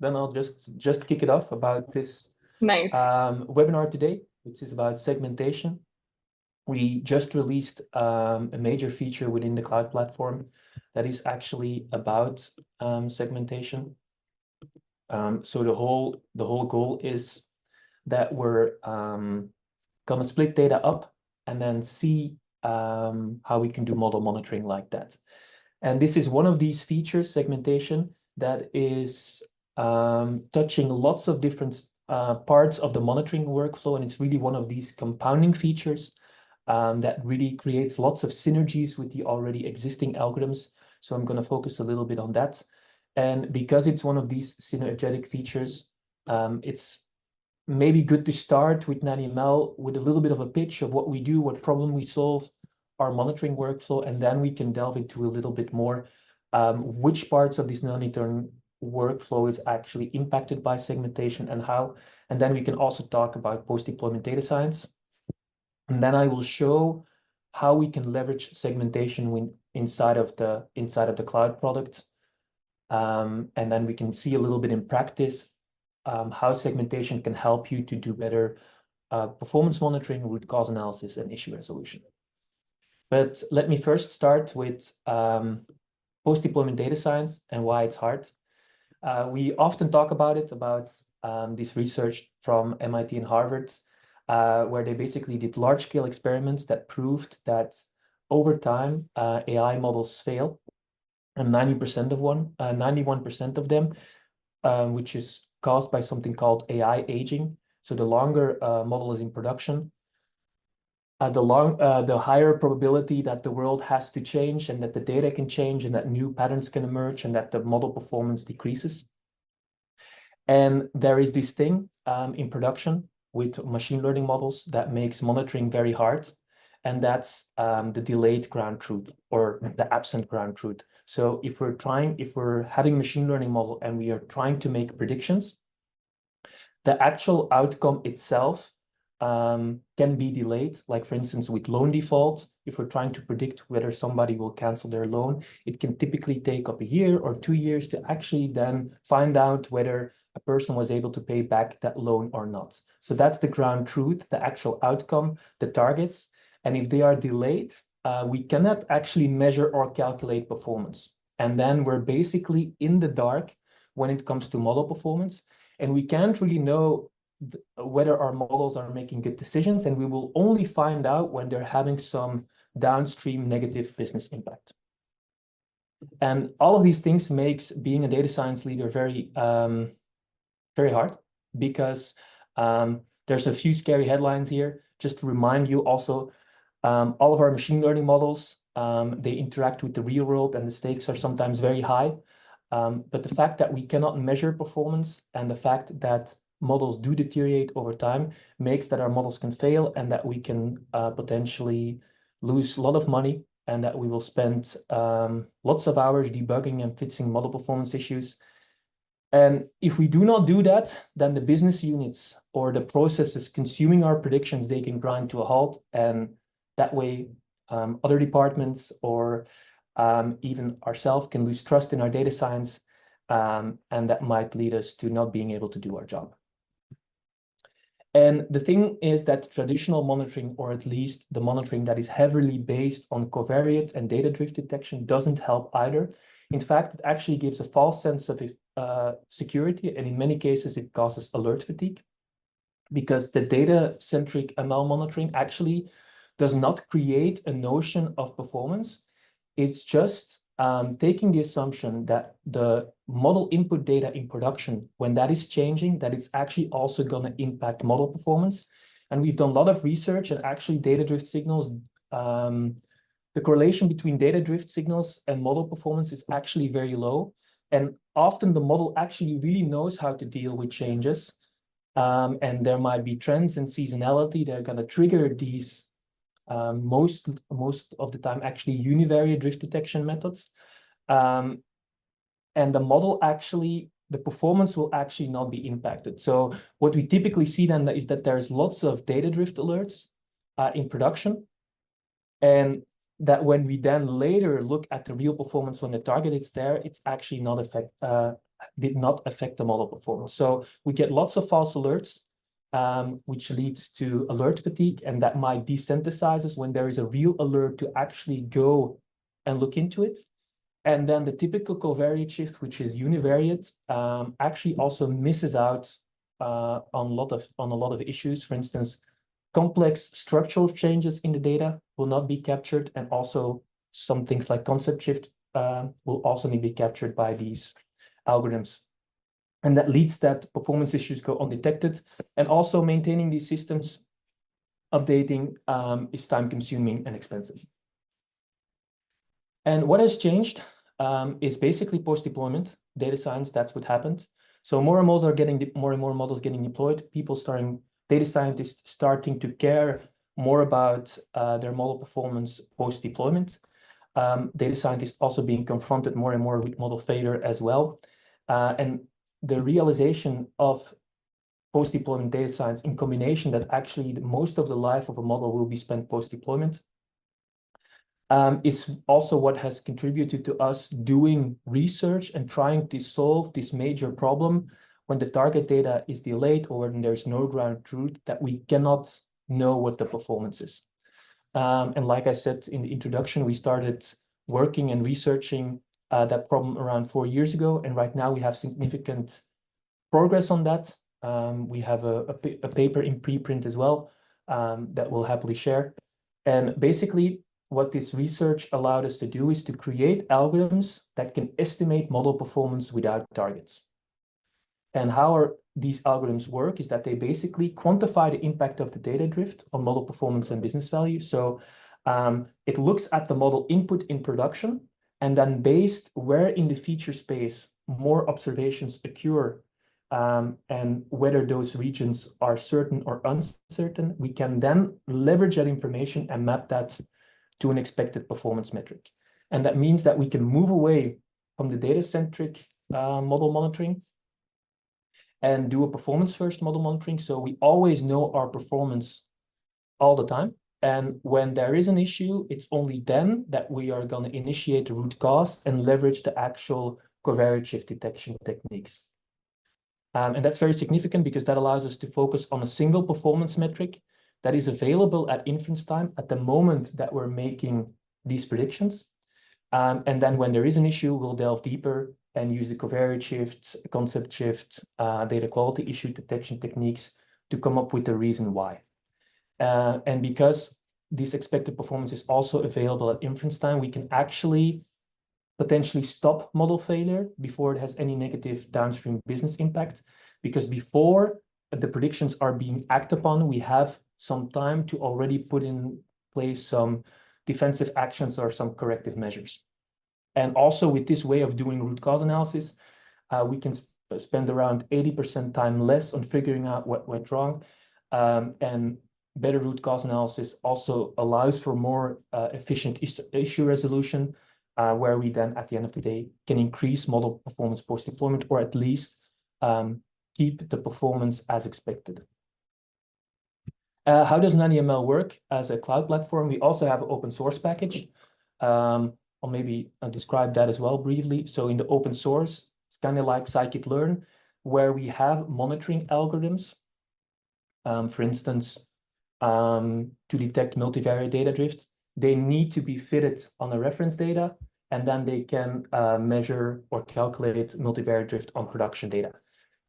then I'll just kick it off about this Nice. webinar today, which is about segmentation. We just released a major feature within the cloud platform that is actually about segmentation. So the whole goal is that we're gonna split data up and then see how we can do model monitoring like that. And this is one of these features, segmentation, that is touching lots of different parts of the monitoring workflow, and it's really one of these compounding features that really creates lots of synergies with the already existing algorithms. So I'm going to focus a little bit on that. And because it's one of these synergetic features, it's maybe good to start with NannyML with a little bit of a pitch of what we do, what problem we solve, our monitoring workflow, and then we can delve into a little bit more which parts of this monitoring workflow is actually impacted by segmentation and how. And then we can also talk about post-deployment data science. And then I will show how we can leverage segmentation inside of the cloud product. And then we can see a little bit in practice how segmentation can help you to do better performance monitoring, root cause analysis, and issue resolution. But let me first start with post-deployment data science and why it's hard. We often talk about this research from MIT and Harvard, where they basically did large-scale experiments that proved that over time, AI models fail, and 91% of them, which is caused by something called AI aging. So the longer a model is in production, the higher probability that the world has to change and that the data can change and that new patterns can emerge and that the model performance decreases. And there is this thing in production with machine learning models that makes monitoring very hard. And that's the delayed ground truth or the absent ground truth. So if we're having a machine learning model and we are trying to make predictions, the actual outcome itself can be delayed. Like for instance, with loan default, if we're trying to predict whether somebody will cancel their loan, it can typically take up a year or 2 years to actually then find out whether a person was able to pay back that loan or not. So that's the ground truth, the actual outcome, the targets. And if they are delayed, we cannot actually measure or calculate performance. And then we're basically in the dark when it comes to model performance. And we can't really know whether our models are making good decisions. And we will only find out when they're having some downstream negative business impact. And all of these things makes being a data science leader very, very hard, because there's a few scary headlines here. Just to remind you also, all of our machine learning models, they interact with the real world and the stakes are sometimes very high. But the fact that we cannot measure performance and the fact that models do deteriorate over time makes that our models can fail and that we can potentially lose a lot of money and that we will spend lots of hours debugging and fixing model performance issues. And if we do not do that, then the business units or the processes consuming our predictions, they can grind to a halt. And that way, other departments or even ourselves can lose trust in our data science. And that might lead us to not being able to do our job. And the thing is that traditional monitoring, or at least the monitoring that is heavily based on covariate and data drift detection, doesn't help either. In fact, it actually gives a false sense of security, and in many cases, it causes alert fatigue, because the data-centric ML monitoring actually does not create a notion of performance. It's just taking the assumption that the model input data in production, when that is changing, that it's actually also going to impact model performance. And we've done a lot of research, and actually data drift signals, the correlation between data drift signals and model performance is actually very low. And often the model actually really knows how to deal with changes. And there might be trends and seasonality that are going to trigger these most of the time actually univariate drift detection methods. And the model actually, the performance will actually not be impacted. So what we typically see then is that there's lots of data drift alerts in production. And that when we then later look at the real performance when the target is there, it's actually not did not affect the model performance. So we get lots of false alerts, which leads to alert fatigue, and that might desensitize us when there is a real alert to actually go and look into it. And then the typical covariate shift, which is univariate, actually also misses out on a lot of issues. For instance, complex structural changes in the data will not be captured, and also some things like concept shift will also need to be captured by these algorithms. And that leads that performance issues go undetected. And also maintaining these systems, updating is time-consuming and expensive. And what has changed is basically post-deployment data science. That's what happened. So more and more models getting deployed. Data scientists starting to care more about their model performance post-deployment. Data scientists also being confronted more and more with model failure as well. And the realization of post-deployment data science in combination that actually most of the life of a model will be spent post-deployment is also what has contributed to us doing research and trying to solve this major problem when the target data is delayed or when there's no ground truth that we cannot know what the performance is. And like I said in the introduction, we started working and researching that problem around 4 years ago. And right now we have significant progress on that. We have a paper in preprint as well that we'll happily share. And basically, what this research allowed us to do is to create algorithms that can estimate model performance without targets. And how these algorithms work is that they basically quantify the impact of the data drift on model performance and business value. So it looks at the model input in production, and then based where in the feature space more observations occur, and whether those regions are certain or uncertain, we can then leverage that information and map that to an expected performance metric. And that means that we can move away from the data-centric model monitoring and do a performance-first model monitoring. So we always know our performance all the time. And when there is an issue, it's only then that we are going to initiate the root cause and leverage the actual covariate shift detection techniques. And that's very significant because that allows us to focus on a single performance metric that is available at inference time at the moment that we're making these predictions. And then when there is an issue, we'll delve deeper and use the covariate shift, concept shift, data quality issue detection techniques to come up with the reason why. And because this expected performance is also available at inference time, we can actually potentially stop model failure before it has any negative downstream business impact. Because before the predictions are being acted upon, we have some time to already put in place some defensive actions or some corrective measures. And also with this way of doing root cause analysis, we can spend around 80% time less on figuring out what went wrong. And better root cause analysis also allows for more efficient issue resolution, where we then at the end of the day can increase model performance post-deployment, or at least keep the performance as expected. How does NanoML work as a cloud platform? We also have an open source package. I'll maybe describe that as well briefly. So in the open source, it's kind of like scikit-learn, where we have monitoring algorithms, for instance, to detect multivariate data drift. They need to be fitted on the reference data, and then they can measure or calculate multivariate drift on production data.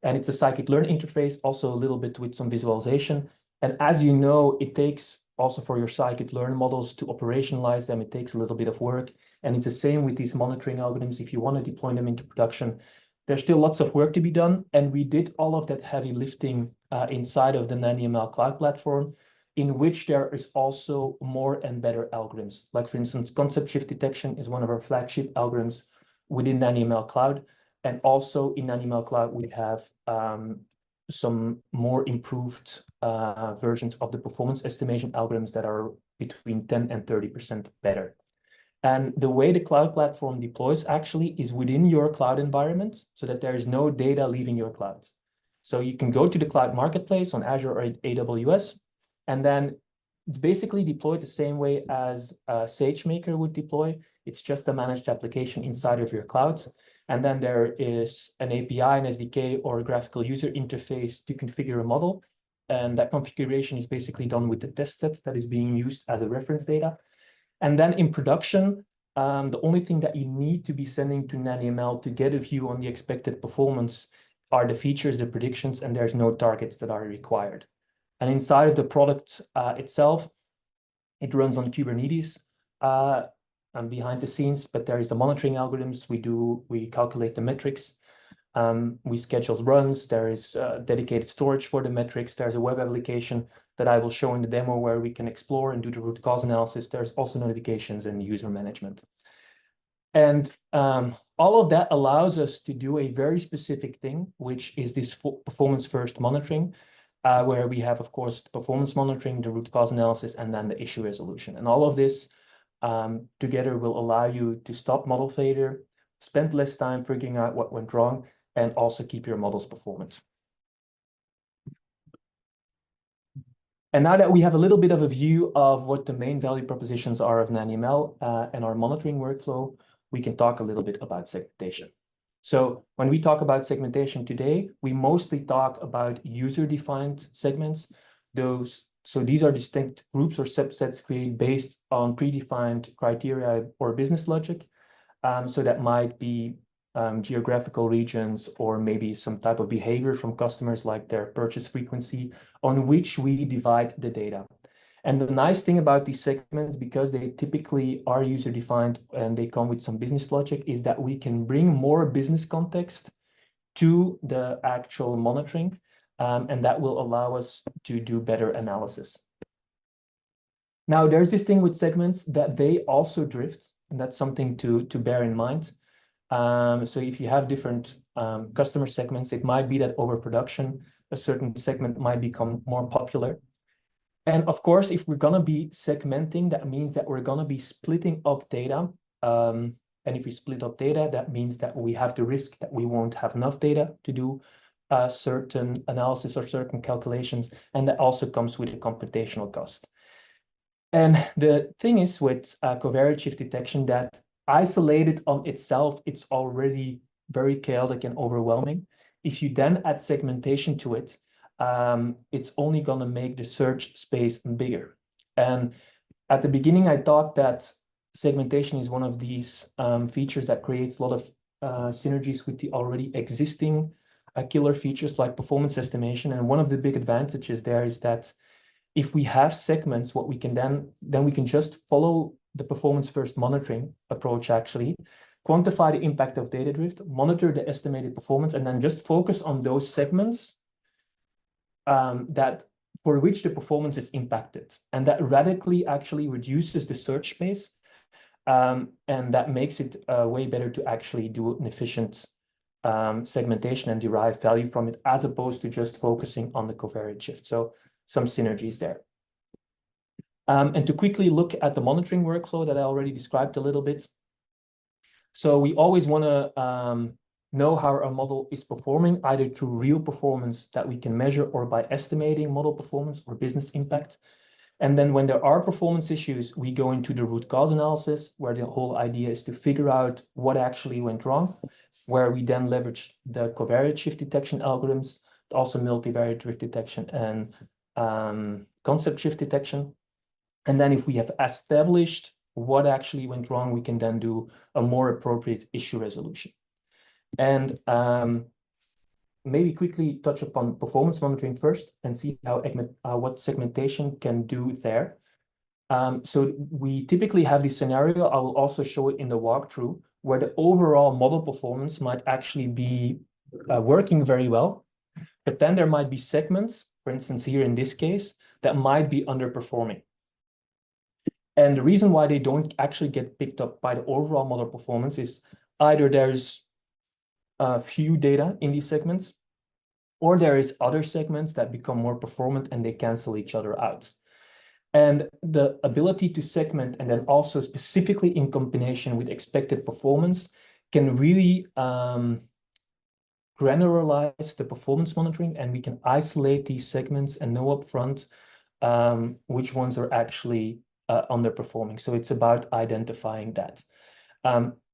And it's a scikit-learn interface, also a little bit with some visualization. And as you know, it takes also for your scikit-learn models to operationalize them, it takes a little bit of work. And it's the same with these monitoring algorithms. If you want to deploy them into production, there's still lots of work to be done. And we did all of that heavy lifting inside of the NanoML cloud platform, in which there is also more and better algorithms. Like for instance, concept shift detection is one of our flagship algorithms within NanoML cloud. And also in NanoML cloud, we have some more improved versions of the performance estimation algorithms that are between 10 and 30% better. And the way the cloud platform deploys actually is within your cloud environment, so that there is no data leaving your cloud. So you can go to the cloud marketplace on Azure or AWS, and then it's basically deployed the same way as SageMaker would deploy. It's just a managed application inside of your clouds. And then there is an API, an SDK, or a graphical user interface to configure a model. And that configuration is basically done with the test set that is being used as a reference data. And then in production, the only thing that you need to be sending to NannyML to get a view on the expected performance are the features, the predictions, and there's no targets that are required. And inside of the product itself, it runs on Kubernetes and behind the scenes, but there is the monitoring algorithms. We calculate the metrics. We schedule runs. There is dedicated storage for the metrics. There's a web application that I will show in the demo where we can explore and do the root cause analysis. There's also notifications and user management. And all of that allows us to do a very specific thing, which is this performance first monitoring, where we have, of course, the performance monitoring, the root cause analysis, and then the issue resolution. And all of this together will allow you to stop model failure, spend less time figuring out what went wrong, and also keep your models performant. And now that we have a little bit of a view of what the main value propositions are of NannyML and our monitoring workflow, we can talk a little bit about segmentation. So when we talk about segmentation today, we mostly talk about user-defined segments. So these are distinct groups or subsets created based on predefined criteria or business logic. So that might be geographical regions or maybe some type of behavior from customers like their purchase frequency on which we divide the data. And the nice thing about these segments, because they typically are user-defined and they come with some business logic, is that we can bring more business context to the actual monitoring, and that will allow us to do better analysis. Now, there's this thing with segments that they also drift, and that's something to bear in mind. So if you have different customer segments, it might be that over production, a certain segment might become more popular. And of course, if we're going to be segmenting, that means that we're going to be splitting up data. And if we split up data, that means that we have the risk that we won't have enough data to do certain analysis or certain calculations. And that also comes with a computational cost. And the thing is with covariate shift detection that isolated on itself, it's already very chaotic and overwhelming. If you then add segmentation to it, it's only going to make the search space bigger. And at the beginning, I thought that segmentation is one of these features that creates a lot of synergies with the already existing killer features like performance estimation. And one of the big advantages there is that if we have segments, what we can then we can just follow the performance first monitoring approach, actually quantify the impact of data drift, monitor the estimated performance, and then just focus on those segments that for which the performance is impacted. And that radically actually reduces the search space. And that makes it way better to actually do an efficient segmentation and derive value from it, as opposed to just focusing on the covariate shift. So some synergies there. And to quickly look at the monitoring workflow that I already described a little bit. So we always want to know how our model is performing, either through real performance that we can measure or by estimating model performance or business impact. And then when there are performance issues, we go into the root cause analysis, where the whole idea is to figure out what actually went wrong, where we then leverage the covariate shift detection algorithms, also multivariate drift detection and concept shift detection. And then if we have established what actually went wrong, we can then do a more appropriate issue resolution. And maybe quickly touch upon performance monitoring first and see how what segmentation can do there. So we typically have this scenario. I will also show it in the walkthrough, where the overall model performance might actually be working very well. But then there might be segments, for instance, here in this case, that might be underperforming. And the reason why they don't actually get picked up by the overall model performance is either there's few data in these segments, or there is other segments that become more performant and they cancel each other out. And the ability to segment, and then also specifically in combination with expected performance, can really granularize the performance monitoring, and we can isolate these segments and know upfront which ones are actually underperforming. So it's about identifying that.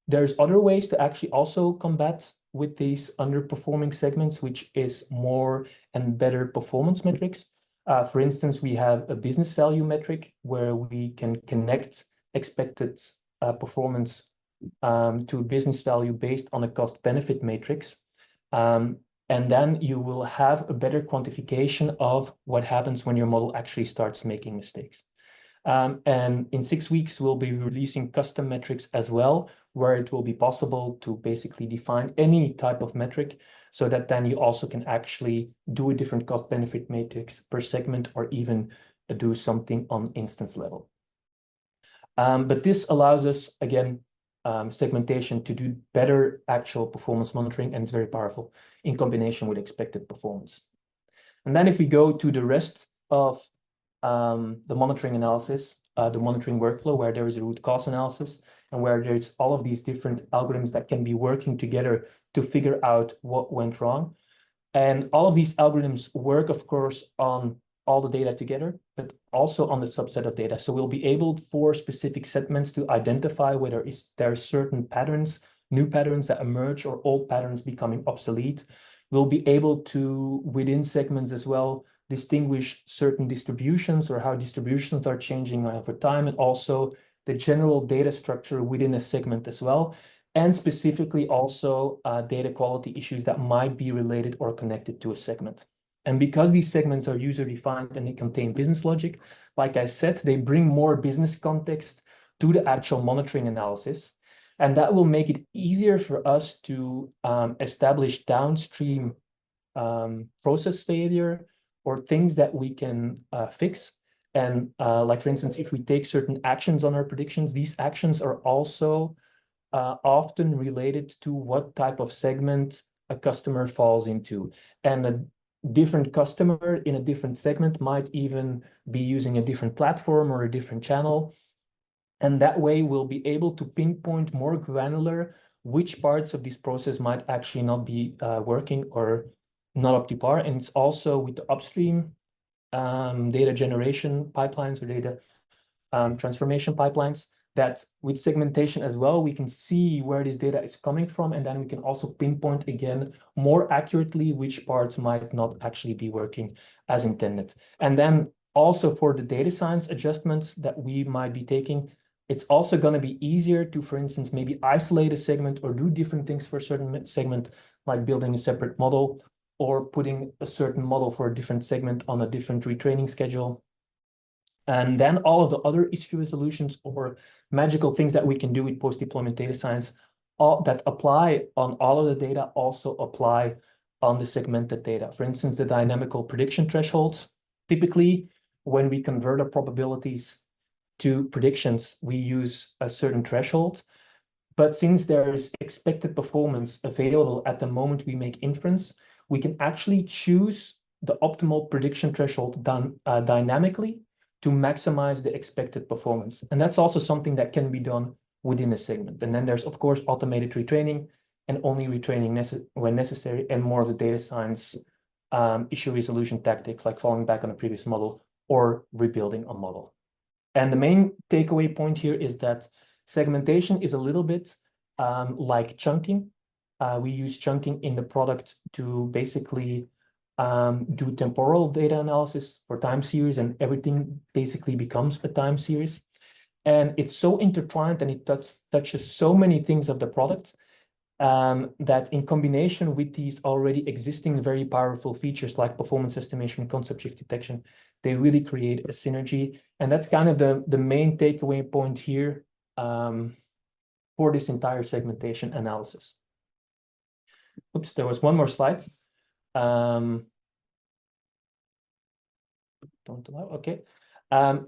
There's other ways to actually also combat with these underperforming segments, which is more and better performance metrics. For instance, we have a business value metric where we can connect expected performance to a business value based on a cost-benefit matrix. And then you will have a better quantification of what happens when your model actually starts making mistakes. And in 6 weeks, we'll be releasing custom metrics as well, where it will be possible to basically define any type of metric so that then you also can actually do a different cost-benefit matrix per segment or even do something on instance level. But this allows us, again, segmentation to do better actual performance monitoring, and it's very powerful in combination with expected performance. And then if we go to the rest of the monitoring analysis, the monitoring workflow, where there is a root cause analysis and where there's all of these different algorithms that can be working together to figure out what went wrong. And all of these algorithms work, of course, on all the data together, but also on the subset of data. So we'll be able for specific segments to identify whether there are certain patterns, new patterns that emerge or old patterns becoming obsolete. We'll be able to, within segments as well, distinguish certain distributions or how distributions are changing over time, and also the general data structure within a segment as well, and specifically also data quality issues that might be related or connected to a segment. And because these segments are user-defined and they contain business logic, like I said, they bring more business context to the actual monitoring analysis. And that will make it easier for us to establish downstream process failure or things that we can fix. And like, for instance, if we take certain actions on our predictions, these actions are also often related to what type of segment a customer falls into. And a different customer in a different segment might even be using a different platform or a different channel. And that way we'll be able to pinpoint more granular which parts of this process might actually not be working or not up to par. And it's also with the upstream data generation pipelines or data transformation pipelines, that with segmentation as well, we can see where this data is coming from, and then we can also pinpoint again more accurately which parts might not actually be working as intended. And then also for the data science adjustments that we might be taking, it's also going to be easier to, for instance, maybe isolate a segment or do different things for a certain segment, like building a separate model or putting a certain model for a different segment on a different retraining schedule. And then all of the other issue resolutions or magical things that we can do with post-deployment data science that apply on all of the data also apply on the segmented data. For instance, the dynamical prediction thresholds. Typically, when we convert our probabilities to predictions, we use a certain threshold. But since there is expected performance available at the moment we make inference, we can actually choose the optimal prediction threshold done dynamically to maximize the expected performance. And that's also something that can be done within a segment. And then there's, of course, automated retraining and only retraining when necessary, and more of the data science issue resolution tactics, like falling back on a previous model or rebuilding a model. And the main takeaway point here is that segmentation is a little bit like chunking. We use chunking in the product to basically do temporal data analysis for time series, and everything basically becomes a time series. And it's so intertwined and it touches so many things of the product that in combination with these already existing very powerful features like performance estimation and concept shift detection, they really create a synergy. And that's kind of the main takeaway point here for this entire segmentation analysis. Oops, there was one more slide. Don't allow, okay.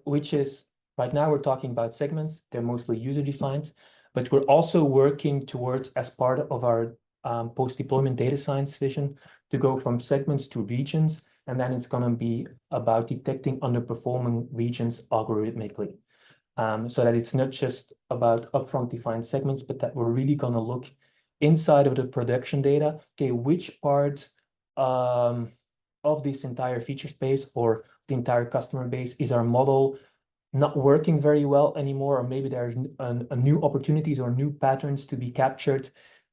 Which is, right now we're talking about segments. They're mostly user-defined, but we're also working towards, as part of our post-deployment data science vision, to go from segments to regions. And then it's going to be about detecting underperforming regions algorithmically. So that it's not just about upfront defined segments, but that we're really going to look inside of the production data. Okay, which part of this entire feature space or the entire customer base is our model not working very well anymore, or maybe there's a new opportunities or new patterns to be captured.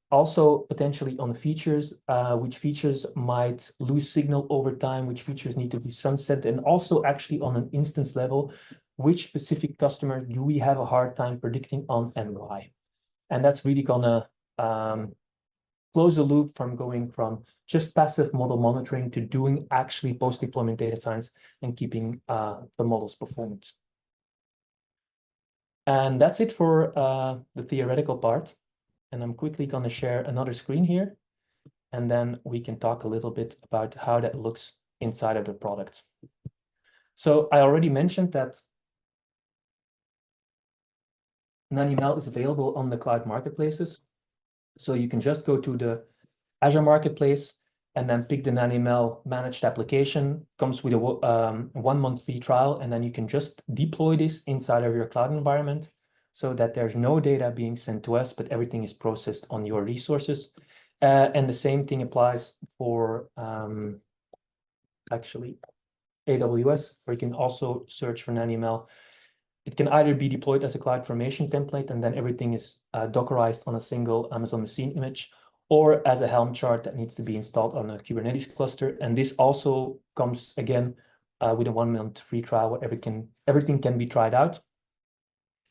Also, potentially on features, which features might lose signal over time, which features need to be sunset, and also actually on an instance level, which specific customer do we have a hard time predicting on and why? And that's really gonna close the loop from going from just passive model monitoring to doing actually post-deployment data science and keeping the model's performance. And that's it for the theoretical part. And I'm quickly going to share another screen here, and then we can talk a little bit about how that looks inside of the product. So I already mentioned that NaniML is available on the cloud marketplaces. So you can just go to the Azure Marketplace and then pick the NaniML managed application. Comes with a 1-month free trial, and then you can just deploy this inside of your cloud environment so that there's no data being sent to us, but everything is processed on your resources. And the same thing applies for actually AWS, where you can also search for NaniML. It can either be deployed as a CloudFormation template, and then everything is Dockerized on a single Amazon machine image, or as a Helm chart that needs to be installed on a Kubernetes cluster. And this also comes again with a 1-month free trial where everything can be tried out.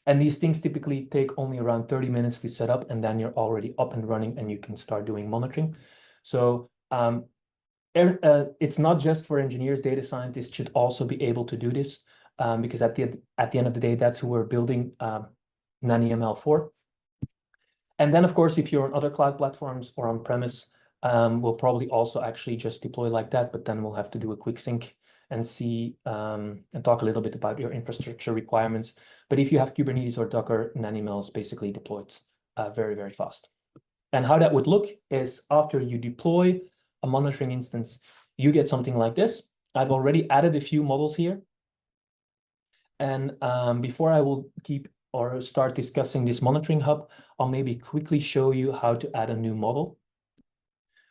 And these things typically take only around 30 minutes to set up, and then you're already up and running and you can start doing monitoring. So it's not just for engineers. Data scientists should also be able to do this because at the end of the day, that's who we're building NaniML for. And then, of course, if you're on other cloud platforms or on-premise, we'll probably also actually just deploy like that, but then we'll have to do a quick sync and see and talk a little bit about your infrastructure requirements. But if you have Kubernetes or Docker, NaniML is basically deployed very, very fast. And how that would look is after you deploy a monitoring instance, you get something like this. I've already added a few models here. And before I will start discussing this monitoring hub, I'll maybe quickly show you how to add a new model.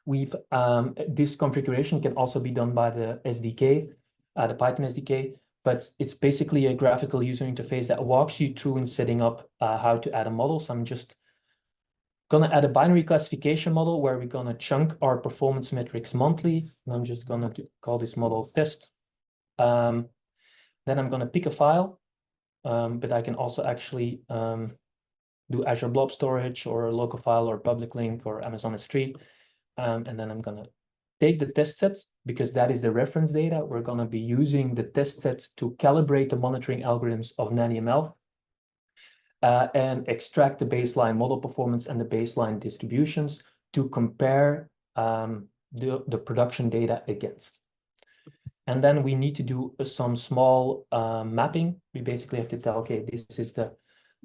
This configuration can also be done by the SDK, the Python SDK, but it's basically a graphical user interface that walks you through in setting up how to add a model. So I'm just gonna add a binary classification model where we're gonna chunk our performance metrics monthly. And I'm just gonna call this model test. Then I'm gonna pick a file, but I can also actually do Azure Blob Storage or a local file or public link or Amazon S3. And then I'm gonna take the test sets because that is the reference data. We're gonna be using the test sets to calibrate the monitoring algorithms of NaniML and extract the baseline model performance and the baseline distributions to compare the production data against. And then we need to do some small mapping. We basically have to tell, okay, this is the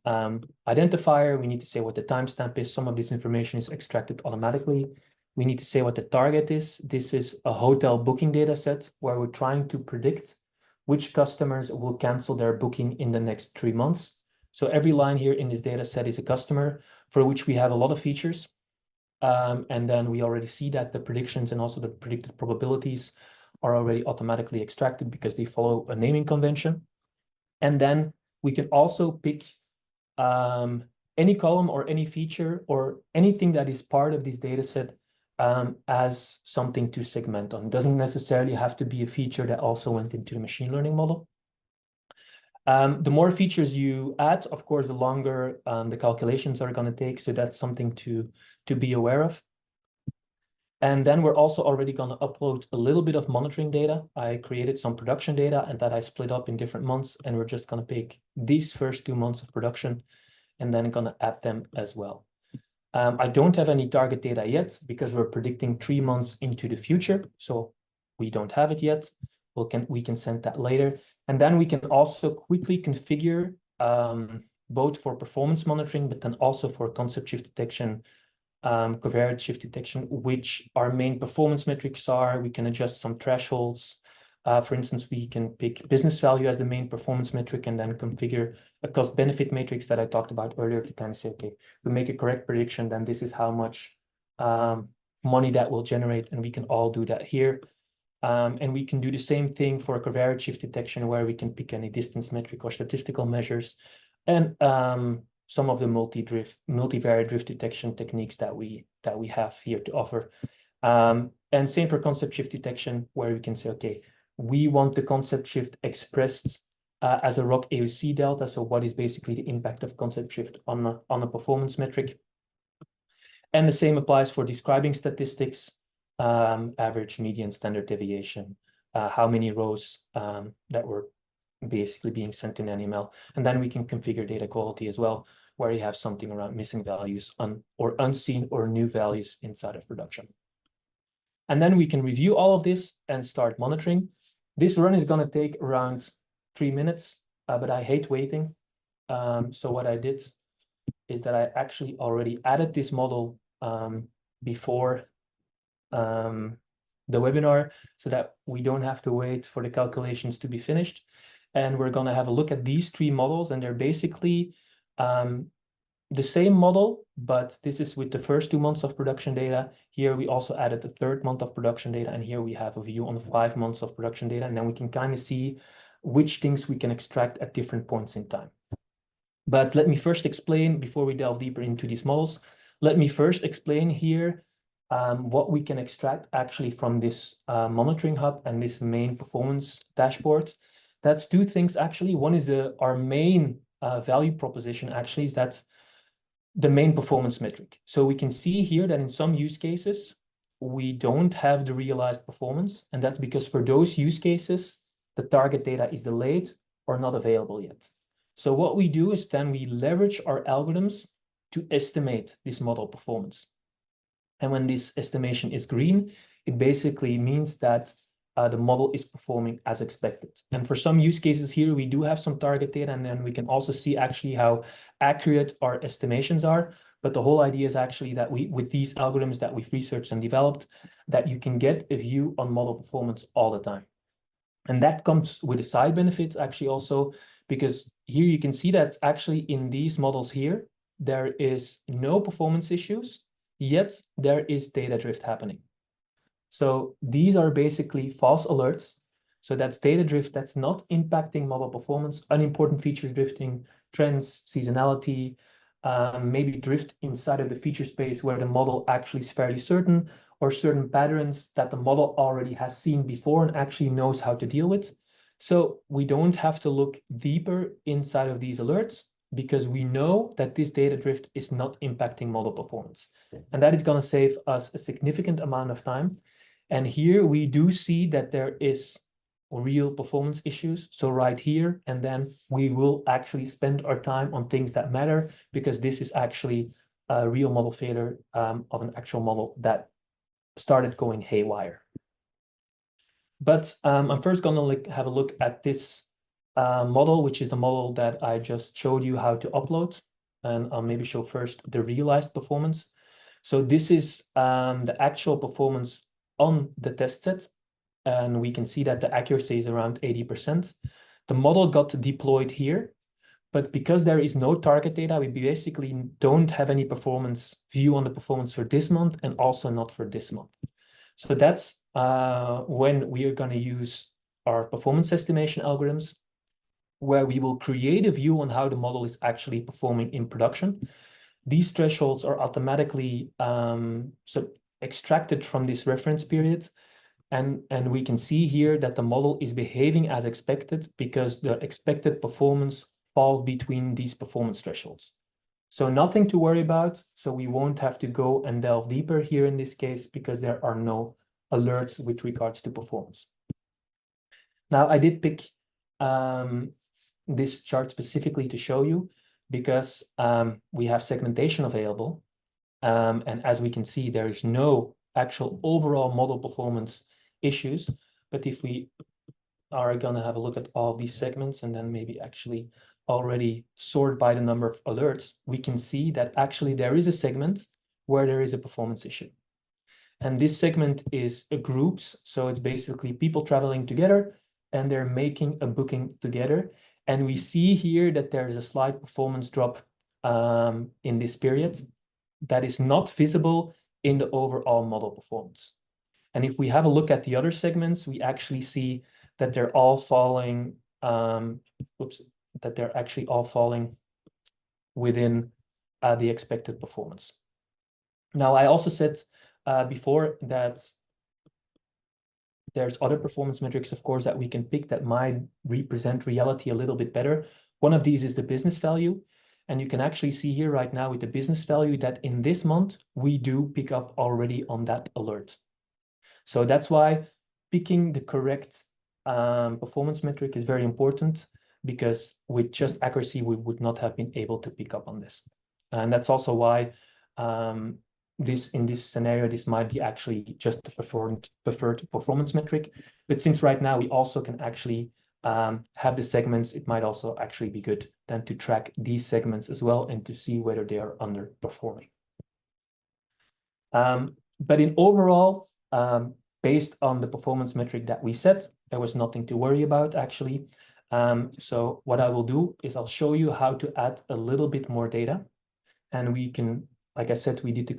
identifier. We need to say what the timestamp is. Some of this information is extracted automatically. We need to say what the target is. This is a hotel booking data set where we're trying to predict which customers will cancel their booking in the next 3 months. So every line here in this data set is a customer for which we have a lot of features. And then we already see that the predictions and also the predicted probabilities are already automatically extracted because they follow a naming convention. And then we can also pick any column or any feature or anything that is part of this data set as something to segment on. It doesn't necessarily have to be a feature that also went into the machine learning model. The more features you add, of course, the longer the calculations are going to take. So that's something to be aware of. And then we're also already going to upload a little bit of monitoring data. I created some production data and that I split up in different months. And we're just going to pick these first 2 months of production and then going to add them as well. I don't have any target data yet because we're predicting 3 months into the future. So we don't have it yet. We can send that later. And then we can also quickly configure both for performance monitoring, but then also for concept shift detection, covariate shift detection, which our main performance metrics are. We can adjust some thresholds. For instance, we can pick business value as the main performance metric and then configure a cost benefit matrix that I talked about earlier to kind of say, okay, if we make a correct prediction, then this is how much money that will generate. And we can all do that here. And we can do the same thing for covariate shift detection, where we can pick any distance metric or statistical measures, and some of the multivariate drift detection techniques that we have here to offer. And same for concept shift detection, where we can say, okay, we want the concept shift expressed as a ROC AUC delta. So what is basically the impact of concept shift on a performance metric? And the same applies for describing statistics, average, median, standard deviation, how many rows that were basically being sent in an email. And then we can configure data quality as well, where you have something around missing values or unseen or new values inside of production. And then we can review all of this and start monitoring. This run is going to take around 3 minutes, but I hate waiting. So what I did is that I actually already added this model before the webinar, so that we don't have to wait for the calculations to be finished. And we're going to have a look at these 3 models, and they're basically the same model, but this is with the first 2 months of production data. Here we also added the 3rd month of production data, and here we have a view on the 5 months of production data, and then we can kind of see which things we can extract at different points in time. But let me first explain, before we delve deeper into these models, let me first explain here what we can extract actually from this monitoring hub and this main performance dashboard. That's 2 things actually. One is our main value proposition actually is that the main performance metric. So we can see here that in some use cases, we don't have the realized performance. And that's because for those use cases, the target data is delayed or not available yet. So what we do is then we leverage our algorithms to estimate this model performance. And when this estimation is green, it basically means that the model is performing as expected. And for some use cases here, we do have some target data, and then we can also see actually how accurate our estimations are. But the whole idea is actually that with these algorithms that we've researched and developed, that you can get a view on model performance all the time. And that comes with a side benefit actually also, because here you can see that actually in these models here, there is no performance issues, yet there is data drift happening. So these are basically false alerts. So that's data drift that's not impacting model performance, unimportant features drifting, trends, seasonality, maybe drift inside of the feature space where the model actually is fairly certain, or certain patterns that the model already has seen before and actually knows how to deal with. So we don't have to look deeper inside of these alerts, because we know that this data drift is not impacting model performance. And that is going to save us a significant amount of time. And here we do see that there is real performance issues. So right here, and then we will actually spend our time on things that matter, because this is actually a real model failure of an actual model that started going haywire. But I'm first going to have a look at this model, which is the model that I just showed you how to upload. And I'll maybe show first the realized performance. So this is the actual performance on the test set. And we can see that the accuracy is around 80%. The model got deployed here, but because there is no target data, we basically don't have any performance view on the performance for this month, and also not for this month. So that's when we are going to use our performance estimation algorithms, where we will create a view on how the model is actually performing in production. These thresholds are automatically extracted from this reference period. And we can see here that the model is behaving as expected, because the expected performance falls between these performance thresholds. So nothing to worry about. So we won't have to go and delve deeper here in this case, because there are no alerts with regards to performance. Now, I did pick this chart specifically to show you, because we have segmentation available. And as we can see, there is no actual overall model performance issues. But if we are going to have a look at all of these segments, and then maybe actually already sort by the number of alerts, we can see that actually there is a segment where there is a performance issue. And this segment is groups. So it's basically people traveling together, and they're making a booking together. And we see here that there is a slight performance drop in this period that is not visible in the overall model performance. And if we have a look at the other segments, we actually see that they're all falling, that they're actually all falling within the expected performance. Now, I also said before that there's other performance metrics, of course, that we can pick that might represent reality a little bit better. One of these is the business value. And you can actually see here right now with the business value that in this month, we do pick up already on that alert. So that's why picking the correct performance metric is very important, because with just accuracy, we would not have been able to pick up on this. And that's also why in this scenario, this might be actually just the preferred performance metric. But since right now we also can actually have the segments, it might also actually be good then to track these segments as well and to see whether they are underperforming. But in overall, based on the performance metric that we set, there was nothing to worry about actually. So what I will do is I'll show you how to add a little bit more data, and we can, like I said, we did the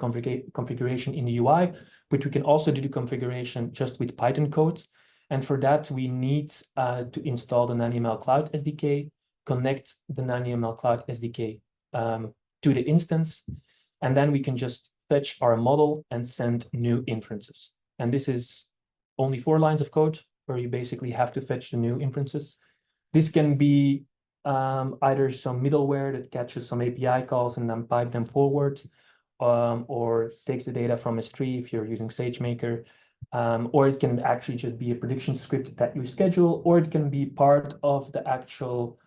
configuration in the UI, but we can also do the configuration just with Python code. And for that, we need to install the NanoML Cloud SDK, connect the NanoML Cloud SDK to the instance, and then we can just fetch our model and send new inferences. And this is only 4 lines of code where you basically have to fetch the new inferences. This can be either some middleware that catches some API calls and then pipe them forward, or takes the data from S3 if you're using SageMaker, or it can actually just be a prediction script that you schedule, or it can be part of the actual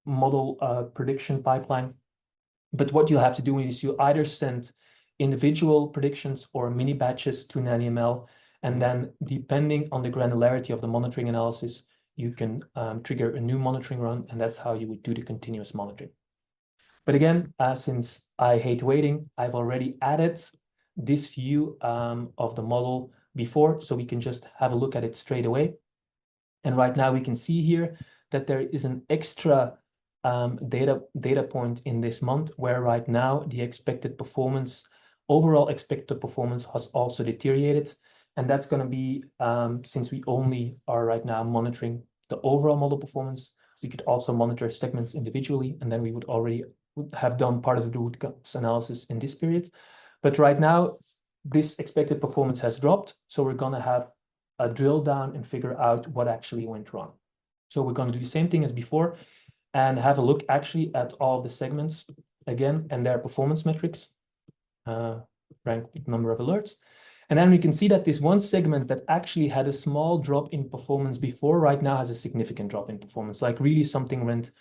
model prediction pipeline. But what you'll have to do is you either send individual predictions or mini batches to NanoML, and then depending on the granularity of the monitoring analysis, you can trigger a new monitoring run, and that's how you would do the continuous monitoring. But again, since I hate waiting, I've already added this view of the model before, so we can just have a look at it straight away. And right now we can see here that there is an extra data point in this month, where right now the overall expected performance has also deteriorated. And that's going to be, since we only are right now monitoring the overall model performance, we could also monitor segments individually, and then we would have done part of the root cause analysis in this period. But right now, this expected performance has dropped, so we're going to have a drill down and figure out what actually went wrong. So we're going to do the same thing as before and have a look actually at all the segments again and their performance metrics, rank number of alerts. And then we can see that this one segment that actually had a small drop in performance before right now has a significant drop in performance. Like really something went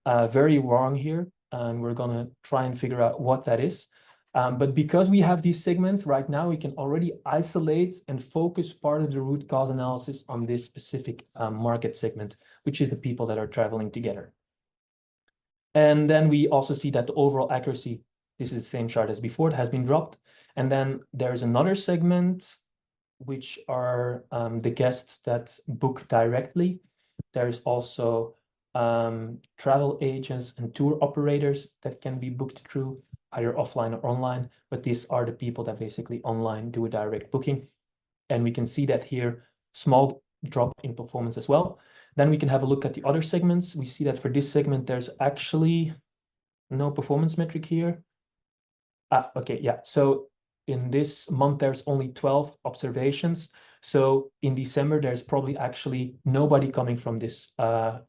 very wrong here, and we're going to try and figure out what that is. But because we have these segments right now, we can already isolate and focus part of the root cause analysis on this specific market segment, which is the people that are traveling together. And then we also see that the overall accuracy, this is the same chart as before, it has been dropped. And then there's another segment, which are the guests that book directly. There's also travel agents and tour operators that can be booked through either offline or online, but these are the people that basically online do a direct booking. And we can see that here, small drop in performance as well. Then we can have a look at the other segments. We see that for this segment, there's actually no performance metric here. Okay, yeah. So in this month, there's only 12 observations. So in December, there's probably actually nobody coming from this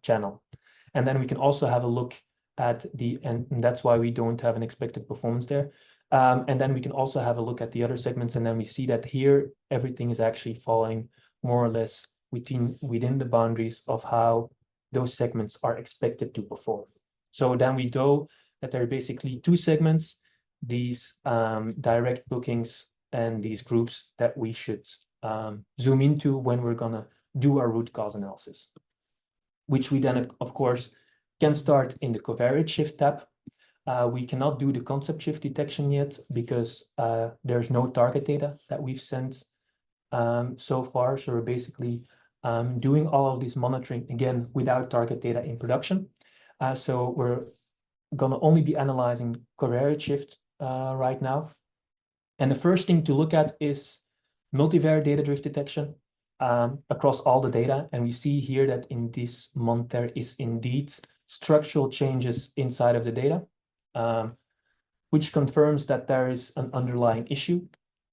channel. And then we can also have a look at and that's why we don't have an expected performance there. And then we can also have a look at the other segments, and then we see that here, everything is actually falling more or less within the boundaries of how those segments are expected to perform. So then we know that there are basically 2 segments, these direct bookings and these groups that we should zoom into when we're gonna do our root cause analysis, which we then, of course, can start in the covariate shift tab. We cannot do the concept shift detection yet because there's no target data that we've sent so far. So we're basically doing all of this monitoring again without target data in production. So we're gonna only be analyzing covariate shift right now. And the first thing to look at is multivariate data drift detection across all the data. And we see here that in this month, there is indeed structural changes inside of the data, which confirms that there is an underlying issue.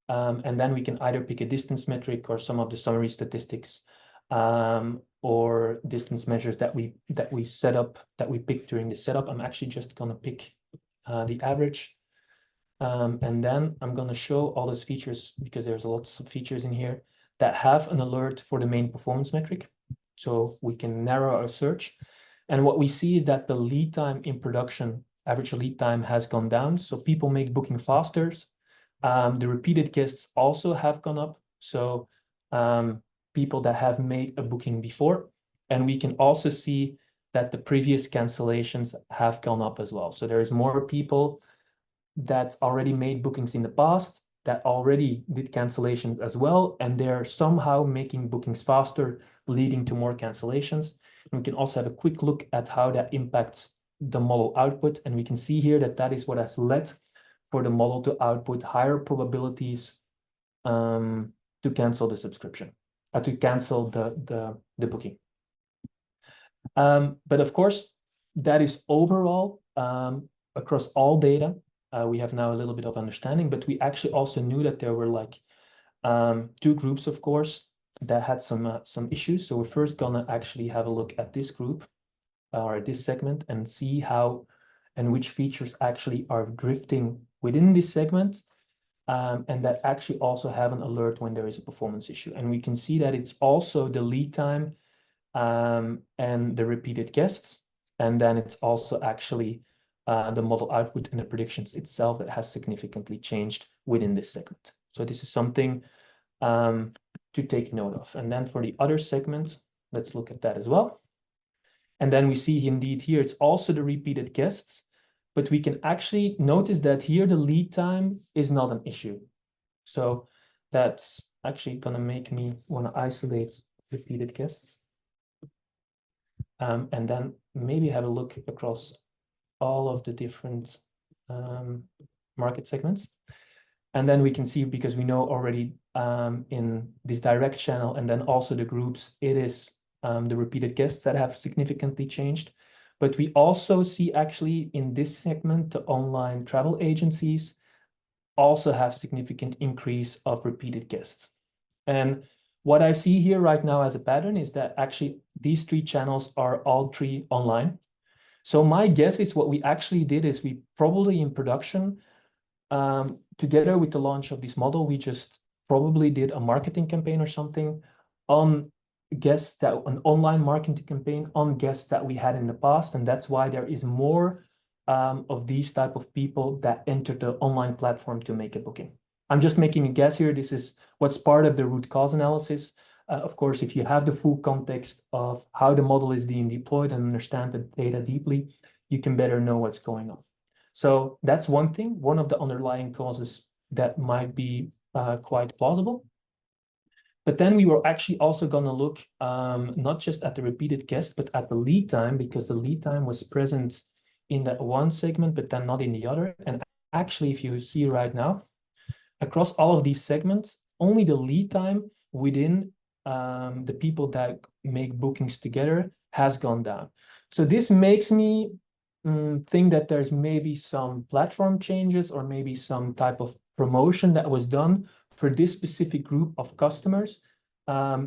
And then we can either pick a distance metric or some of the summary statistics or distance measures that we picked during the setup. I'm actually just going to pick the average. And then I'm going to show all those features because there's lots of features in here that have an alert for the main performance metric. So we can narrow our search. And what we see is that the lead time in production, average lead time, has gone down. So people make booking faster. The repeated guests also have gone up. So people that have made a booking before. And we can also see that the previous cancellations have gone up as well. So there's more people that already made bookings in the past, that already did cancellations as well, and they're somehow making bookings faster, leading to more cancellations. And we can also have a quick look at how that impacts the model output, and we can see here that that is what has led for the model to output higher probabilities to cancel the subscription, to cancel the booking. But of course, that is overall across all data. We have now a little bit of understanding, but we actually also knew that there were like two groups, of course, that had some issues. So we're first gonna actually have a look at this group or this segment and see how and which features actually are drifting within this segment, and that actually also have an alert when there is a performance issue. And we can see that it's also the lead time and the repeated guests, and then it's also actually the model output and the predictions itself that has significantly changed within this segment. So this is something to take note of. And then for the other segments, let's look at that as well. And then we see indeed here, it's also the repeated guests, but we can actually notice that here the lead time is not an issue. So that's actually gonna make me wanna isolate repeated guests. And then maybe have a look across all of the different market segments. And then we can see, because we know already in this direct channel and then also the groups, it is the repeated guests that have significantly changed. But we also see actually in this segment, the online travel agencies also have significant increase of repeated guests. And what I see here right now as a pattern is that actually these three channels are all three online. So my guess is what we actually did is we probably in production, together with the launch of this model, we just probably did a marketing campaign or something on guests, that an online marketing campaign on guests that we had in the past. And that's why there is more of these type of people that enter the online platform to make a booking. I'm just making a guess here. This is what's part of the root cause analysis. Of course, if you have the full context of how the model is being deployed and understand the data deeply, you can better know what's going on. So that's one thing, one of the underlying causes that might be quite plausible. But then we were actually also going to look not just at the repeated guest, but at the lead time, because the lead time was present in that one segment, but then not in the other. And actually, if you see right now, across all of these segments, only the lead time within the people that make bookings together has gone down. So this makes me think that there's maybe some platform changes or maybe some type of promotion that was done for this specific group of customers.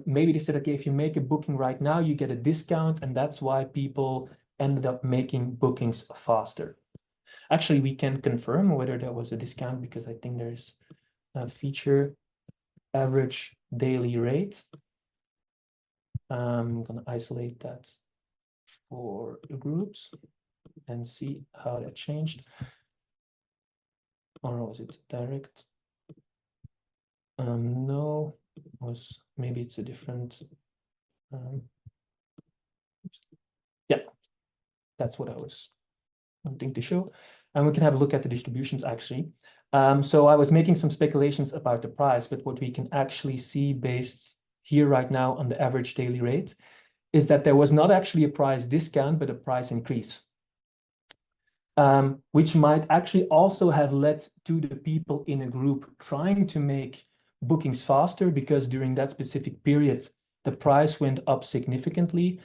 Maybe they said, okay, if you make a booking right now, you get a discount, and that's why people ended up making bookings faster. Actually, we can confirm whether there was a discount, because I think there's a feature average daily rate. I'm going to isolate that for the groups and see how that changed. Or was it direct? No, maybe it's a different. Yeah, that's what I was wanting to show. And we can have a look at the distributions actually. So I was making some speculations about the price, but what we can actually see based here right now on the average daily rate is that there was not actually a price discount, but a price increase. which might actually also have led to the people in a group trying to make bookings faster, because during that specific period, the price went up significantly,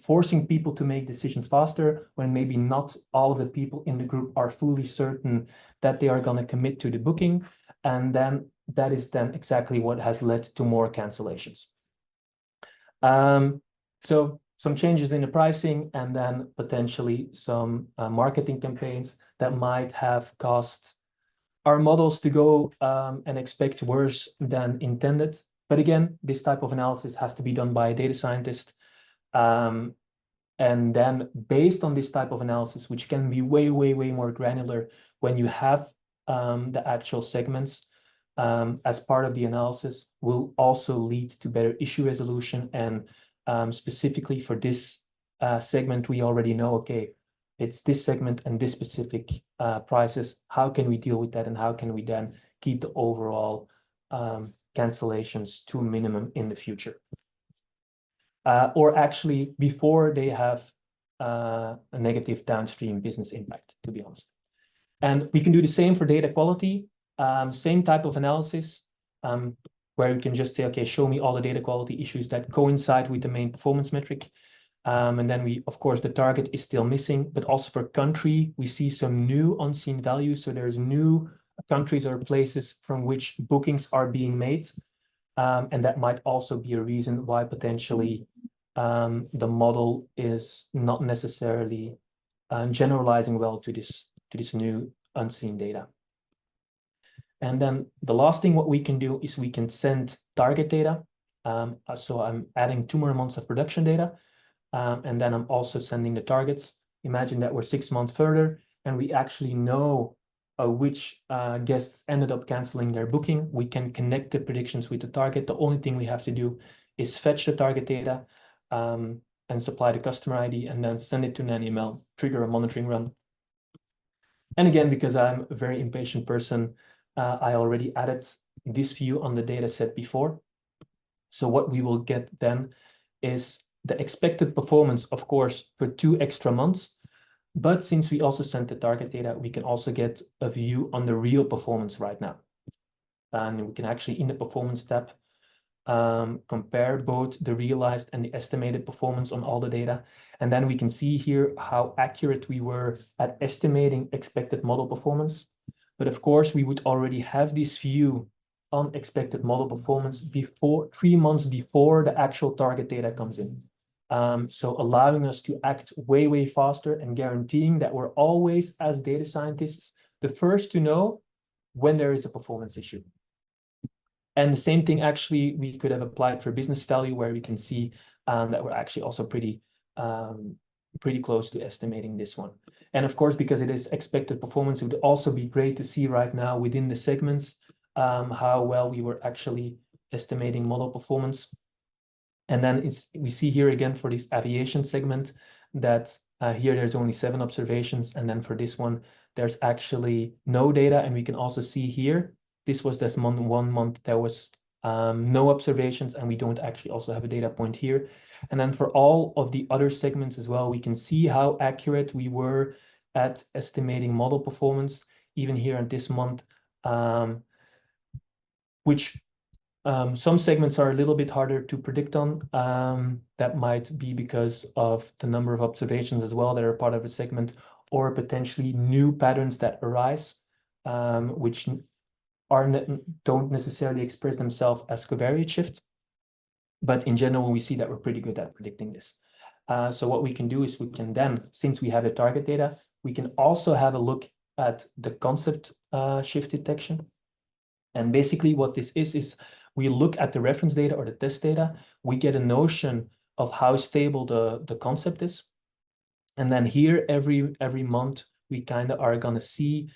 forcing people to make decisions faster when maybe not all of the people in the group are fully certain that they are going to commit to the booking. And then that is then exactly what has led to more cancellations. So some changes in the pricing, and then potentially some marketing campaigns that might have caused our models to go and expect worse than intended. But again, this type of analysis has to be done by a data scientist. And then based on this type of analysis, which can be way, way, way more granular when you have the actual segments as part of the analysis, will also lead to better issue resolution. And specifically for this segment, we already know, okay, it's this segment and this specific prices. How can we deal with that? And how can we then keep the overall cancellations to a minimum in the future? Or actually before they have a negative downstream business impact, to be honest. And we can do the same for data quality, same type of analysis, where you can just say, okay, show me all the data quality issues that coincide with the main performance metric. And then we, of course, the target is still missing, but also for country, we see some new unseen values. So there's new countries or places from which bookings are being made. And that might also be a reason why potentially the model is not necessarily generalizing well to this new unseen data. And then the last thing what we can do is we can send target data. So I'm adding 2 more months of production data, and then I'm also sending the targets. Imagine that we're 6 months further and we actually know which guests ended up canceling their booking. We can connect the predictions with the target. The only thing we have to do is fetch the target data and supply the customer ID, and then send it to an email, trigger a monitoring run. And again, because I'm a very impatient person, I already added this view on the data set before. So what we will get then is the expected performance, of course, for 2 extra months. But since we also sent the target data, we can also get a view on the real performance right now. And we can actually, in the performance tab, compare both the realized and the estimated performance on all the data. And then we can see here how accurate we were at estimating expected model performance. But of course, we would already have this view on expected model performance before 3 months before the actual target data comes in. So allowing us to act way, way faster and guaranteeing that we're always, as data scientists, the first to know when there is a performance issue. And the same thing, actually, we could have applied for business value, where we can see that we're actually also pretty close to estimating this one. And of course, because it is expected performance, it would also be great to see right now within the segments how well we were actually estimating model performance. And then we see here again for this aviation segment that here there's only 7 observations. And then for this one, there's actually no data. And we can also see here, this was this month, 1 month, there was no observations, and we don't actually also have a data point here. And then for all of the other segments as well, we can see how accurate we were at estimating model performance, even here in this month, which some segments are a little bit harder to predict on. That might be because of the number of observations as well that are part of a segment, or potentially new patterns that arise, which don't necessarily express themselves as covariate shift. But in general, we see that we're pretty good at predicting this. So what we can do is we can then, since we have the target data, we can also have a look at the concept shift detection. And basically what this is we look at the reference data or the test data, we get a notion of how stable the concept is. And then here, every month, we kind of are going to see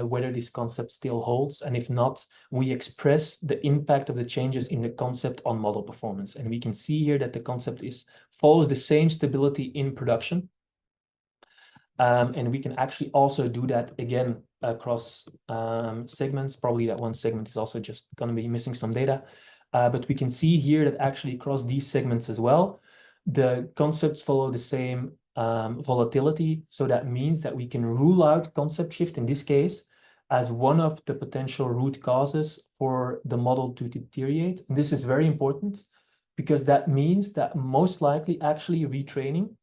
whether this concept still holds. And if not, we express the impact of the changes in the concept on model performance. And we can see here that the concept follows the same stability in production. And we can actually also do that again across segments. Probably that one segment is also just going to be missing some data. But we can see here that actually across these segments as well, the concepts follow the same volatility. So that means that we can rule out concept shift in this case as one of the potential root causes for the model to deteriorate. And this is very important because that means that most likely actually retraining,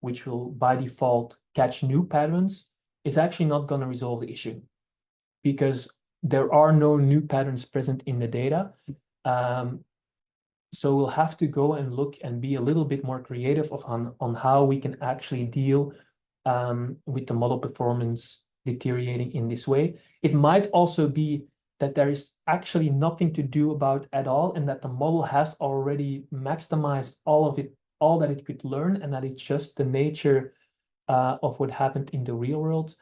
which will by default catch new patterns, is actually not going to resolve the issue because there are no new patterns present in the data. So we'll have to go and look and be a little bit more creative on how we can actually deal with the model performance deteriorating in this way. It might also be that there is actually nothing to do about at all, and that the model has already maximized all that it could learn, and that it's just the nature of what happened in the real world.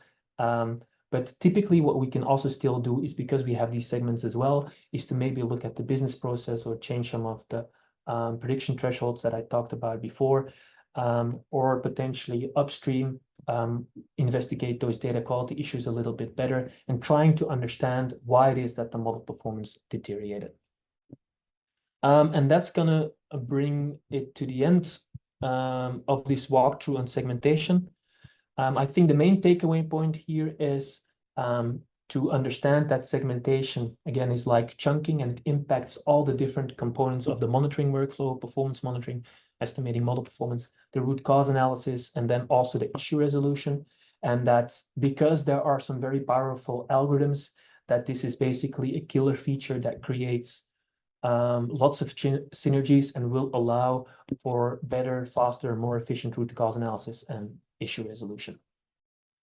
But typically what we can also still do is, because we have these segments as well, is to maybe look at the business process or change some of the prediction thresholds that I talked about before, or potentially upstream investigate those data quality issues a little bit better and trying to understand why it is that the model performance deteriorated. And that's gonna bring it to the end of this walkthrough on segmentation. I think the main takeaway point here is to understand that segmentation, again, is like chunking, and it impacts all the different components of the monitoring workflow, performance monitoring, estimating model performance, the root cause analysis, and then also the issue resolution. And that's because there are some very powerful algorithms, that this is basically a killer feature that creates lots of synergies and will allow for better, faster, more efficient root cause analysis and issue resolution.